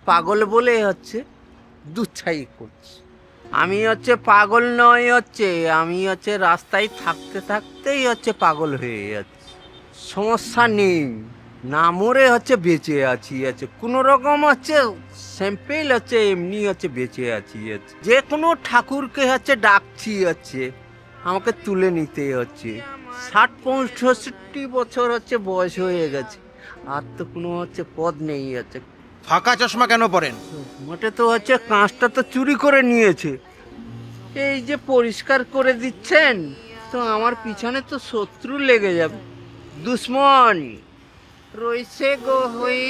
পাগল বলে হচ্ছে দুচ্ছাই করছে। আমি হচ্ছে পাগল নয়, আমি রাস্তায় থাকতে থাকতেই পাগল হয়ে যাচ্ছে। সমস্যা নেই, না মরে বেঁচে আছি, কোনো রকম স্যাম্পেল এমনি বেঁচে আছি। যে কোনো ঠাকুরকে ডাকছি, আমাকে তুলে নিতে 60-65 বছর বয়স হয়ে গেছে, আর তো কোনো পদ নেই। ফাঁকা চশমা কেন পরেন? মোটে তো কাঁচটা তো চুরি করে নিয়েছে। এই যে পরিষ্কার করে দিচ্ছেন, তো আমার পিছনে তো শত্রু লেগে যাবে, দুশ্মন রইছে গো হই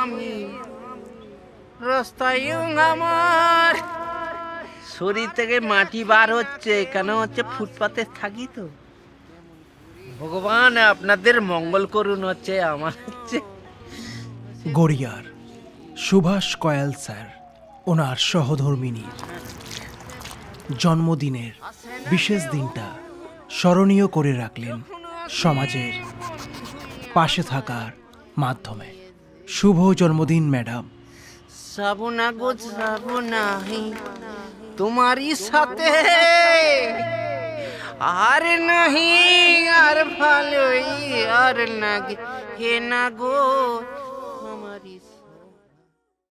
আমি রাস্তায়। আমার শরীর থেকে মাটি বার হচ্ছে, কেন ফুটপাতে থাকি তো। ভগবান আপনাদের মঙ্গল করুন। আমার গড়িয়ার সুভাষ কয়াল স্যার ওনার সহধর্মিনী জন্মদিনের বিশেষ দিনটা স্মরণীয় করে রাখলেন সমাজের পাশে থাকার মাধ্যমে। শুভ জন্মদিন ম্যাডাম। সাবনা গো সাবনাহি তোমারই সাথে, আর নাহি আর ভালোই আর লাগে হে না গো।